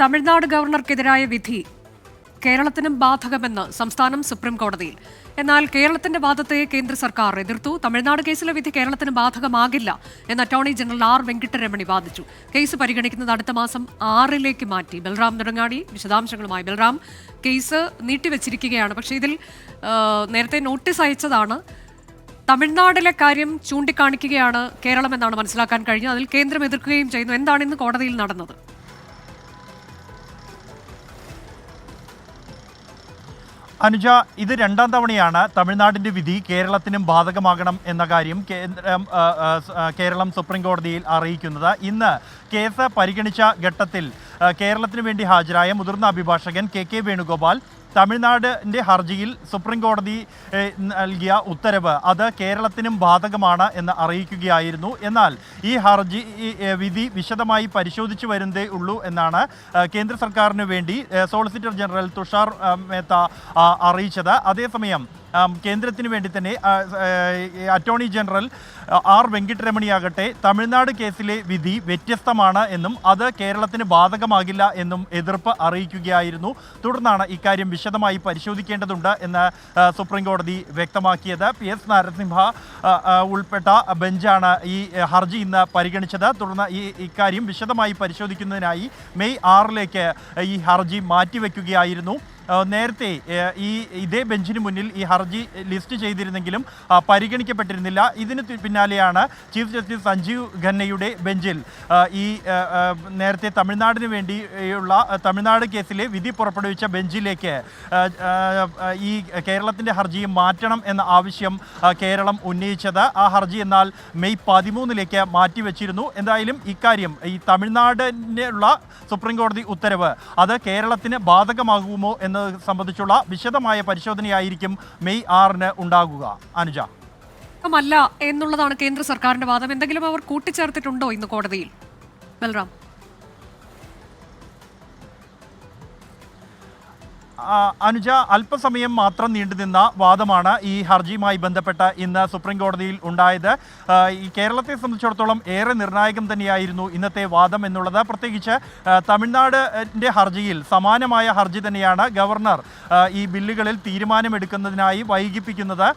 തമിഴ്നാട് ഗവർണർക്കെതിരായ വിധി കേരളത്തിനും ബാധകമെന്ന് സംസ്ഥാനം സുപ്രീം കോടതിയിൽ. എന്നാൽ കേരളത്തിന്റെ വാദത്തെ കേന്ദ്ര സർക്കാർ എതിർത്തു. തമിഴ്നാട് കേസിലെ വിധി കേരളത്തിന് ബാധകമാകില്ല എന്ന് അറ്റോർണി ജനറൽ ആർ വെങ്കിട്ടരമണി വാദിച്ചു. കേസ് പരിഗണിക്കുന്നത് അടുത്ത മാസം 6 മാറ്റി. ബൽറാം നെടുങ്ങാടി വിശദാംശങ്ങളുമായി. ബൽറാം, കേസ് നീട്ടിവെച്ചിരിക്കുകയാണ്. പക്ഷേ ഇതിൽ നേരത്തെ നോട്ടീസ് അയച്ചതാണ്. തമിഴ്നാടിലെ കാര്യം ചൂണ്ടിക്കാണിക്കുകയാണ് കേരളം എന്നാണ് മനസ്സിലാക്കാൻ കഴിഞ്ഞത്. അതിൽ കേന്ദ്രം എതിർക്കുകയും ചെയ്യുന്നു. എന്താണ് ഇന്ന് കോടതിയിൽ നടന്നത്? അനുജ, ഇത് രണ്ടാം തവണയാണ് തമിഴ്നാടിന്റെ വിധി കേരളത്തിനും ബാധകമാകണം എന്ന കാര്യം കേരളം സുപ്രീം കോടതിയിൽ അറിയിക്കുന്നത്. ഇന്ന് കേസ് പരിഗണിച്ച ഘട്ടത്തിൽ കേരളത്തിന് വേണ്ടി ഹാജരായ മുതിർന്ന അഭിഭാഷകൻ കെ വേണുഗോപാൽ തമിഴ്നാടിൻ്റെ ഹർജിയിൽ സുപ്രീം കോടതി നൽകിയ ഉത്തരവ് അത് കേരളത്തിനും ബാധകമാണ് എന്ന് അറിയിക്കുകയായിരുന്നു. എന്നാൽ ഈ വിധി വിശദമായി പരിശോധിച്ചു വരുന്നതേ ഉള്ളൂ എന്നാണ് കേന്ദ്ര സർക്കാരിന് വേണ്ടി സോളിസിറ്റർ ജനറൽ തുഷാർ മേത്ത അറിയിച്ചത്. അതേസമയം കേന്ദ്രത്തിന് വേണ്ടി തന്നെ അറ്റോർണി ജനറൽ ആർ വെങ്കിട്ടരമണിയാകട്ടെ തമിഴ്നാട് കേസിലെ വിധി വ്യത്യസ്തമാണ് എന്നും അത് കേരളത്തിന് ബാധകമാകില്ല എന്നും എതിർപ്പ് അറിയിക്കുകയായിരുന്നു. തുടർന്നാണ് ഇക്കാര്യം വിശദമായി പരിശോധിക്കേണ്ടതുണ്ട് എന്ന് സുപ്രീം കോടതി വ്യക്തമാക്കിയത്. PS നരസിംഹ ഉൾപ്പെട്ട ബെഞ്ചാണ് ഈ ഹർജി ഇന്ന് പരിഗണിച്ചത്. തുടർന്ന് ഇക്കാര്യം വിശദമായി പരിശോധിക്കുന്നതിനായി മെയ് 6 ഈ ഹർജി മാറ്റിവെക്കുകയായിരുന്നു. നേരത്തെ ഇതേ ബെഞ്ചിന് മുന്നിൽ ഈ ഹർജി ലിസ്റ്റ് ചെയ്തിരുന്നെങ്കിലും പരിഗണിക്കപ്പെട്ടിരുന്നില്ല. ഇതിന് പിന്നാലെയാണ് ചീഫ് ജസ്റ്റിസ് സഞ്ജീവ് ഖന്നയുടെ ബെഞ്ചിൽ നേരത്തെ തമിഴ്നാടിന് വേണ്ടിയുള്ള തമിഴ്നാട് കേസിലെ വിധി പുറപ്പെടുവിച്ച ബെഞ്ചിലേക്ക് ഈ കേരളത്തിൻ്റെ ഹർജി മാറ്റണം എന്ന ആവശ്യം കേരളം ഉന്നയിച്ചത്. ആ ഹർജി എന്നാൽ മെയ് 13 മാറ്റിവെച്ചിരുന്നു. എന്തായാലും ഇക്കാര്യം ഈ തമിഴ്നാടിനുള്ള സുപ്രീം കോടതി ഉത്തരവ് അത് കേരളത്തിന് ബാധകമാകുമോ എന്ന് സംബന്ധിച്ചുള്ള വിശദമായ പരിശോധനയായിരിക്കും മെയ് 6 ഉണ്ടാകുക. അനുജ, അല്ല എന്നുള്ളതാണ് കേന്ദ്ര സർക്കാരിന്റെ വാദം. എന്തെങ്കിലും അവർ കൂട്ടിച്ചേർത്തിട്ടുണ്ടോ ഇന്ന് കോടതിയിൽ? ബൽറാം, അനുജ, അല്പസമയം മാത്രം നീണ്ടുനിന്ന വാദമാണ് ഈ ഹർജിയുമായി ബന്ധപ്പെട്ട് ഇന്ന് സുപ്രീം കോടതിയിൽ ഉണ്ടായത്. ഈ കേരളത്തെ സംബന്ധിച്ചിടത്തോളം ഏറെ നിർണായകം തന്നെയായിരുന്നു ഇന്നത്തെ വാദം എന്നുള്ളത്. പ്രത്യേകിച്ച് തമിഴ്നാടിൻ്റെ ഹർജിയിൽ സമാനമായ ഹർജി തന്നെയാണ് ഗവർണർ ഈ ബില്ലുകളിൽ തീരുമാനമെടുക്കുന്നതിനായി വൈകിപ്പിക്കുന്നത്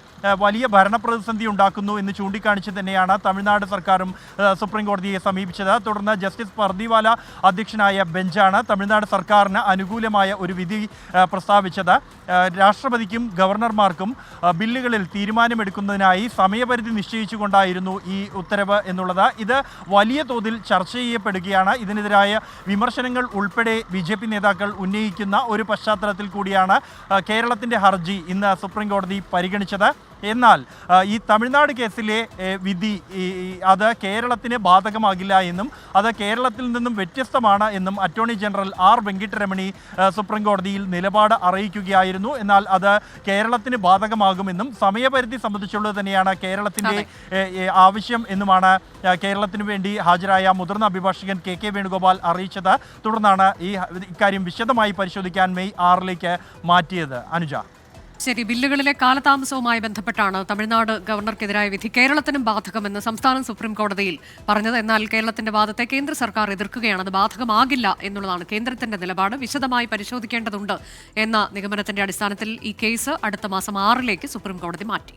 വലിയ ഭരണപ്രതിസന്ധി ഉണ്ടാക്കുന്നു എന്ന് ചൂണ്ടിക്കാണിച്ച് തന്നെയാണ് തമിഴ്നാട് സർക്കാരും സുപ്രീം കോടതിയെ സമീപിച്ചത്. തുടർന്ന് ജസ്റ്റിസ് പർദിവാല അധ്യക്ഷനായ ബെഞ്ചാണ് തമിഴ്നാട് സർക്കാരിന് അനുകൂലമായ ഒരു വിധി പ്രസ്താവിച്ചത്. രാഷ്ട്രപതിക്കും ഗവർണർമാർക്കും ബില്ലുകളിൽ തീരുമാനമെടുക്കുന്നതിനായി സമയപരിധി നിശ്ചയിച്ചുകൊണ്ടായിരുന്നു ഈ ഉത്തരവ് എന്നുള്ളത്. ഇത് വലിയ തോതിൽ ചർച്ച ചെയ്യപ്പെടുകയാണ്. ഇതിനെതിരായ വിമർശനങ്ങൾ ഉൾപ്പെടെ BJP നേതാക്കൾ ഉന്നയിക്കുന്ന ഒരു പശ്ചാത്തലത്തിൽ കൂടിയാണ് കേരളത്തിൻ്റെ ഹർജി ഇന്ന് സുപ്രീം കോടതി പരിഗണിച്ചത്. എന്നാൽ ഈ തമിഴ്നാട് കേസിലെ വിധി അത് കേരളത്തിന് ബാധകമാകില്ല എന്നും അത് കേരളത്തിൽ നിന്നും വ്യത്യസ്തമാണ് എന്നും attorney general R Venkataramani supreme കോടതിയിൽ നിലപാട് അറിയിക്കുകയായിരുന്നു. എന്നാൽ അത് കേരളത്തിന് ബാധകമാകുമെന്നും സമയപരിധി സംബന്ധിച്ചുള്ളത് തന്നെയാണ് കേരളത്തിൻ്റെ ആവശ്യം എന്നുമാണ് കേരളത്തിന് വേണ്ടി ഹാജരായ മുതിർന്ന അഭിഭാഷകൻ കെ വേണുഗോപാൽ അറിയിച്ചത്. തുടർന്നാണ് ഇക്കാര്യം വിശദമായി പരിശോധിക്കാൻ മെയ് 6 മാറ്റിയത്. അനുജ, ശരി, ബില്ലുകളിലെ കാലതാമസവുമായി ബന്ധപ്പെട്ടാണ് തമിഴ്നാട് ഗവർണർക്കെതിരായ വിധി കേരളത്തിനും ബാധകമെന്ന് സംസ്ഥാനം സുപ്രീം കോടതിയിൽ പറഞ്ഞത്. എന്നാൽ കേരളത്തിന്റെ വാദത്തെ കേന്ദ്ര സർക്കാർ എതിർക്കുകയാണ്. അത് ബാധകമാകില്ല എന്നുള്ളതാണ് കേന്ദ്രത്തിന്റെ നിലപാട്. വിശദമായി പരിശോധിക്കേണ്ടതുണ്ട് എന്ന നിഗമനത്തിന്റെ അടിസ്ഥാനത്തിൽ ഈ കേസ് അടുത്ത മാസം 6 സുപ്രീം കോടതി മാറ്റി.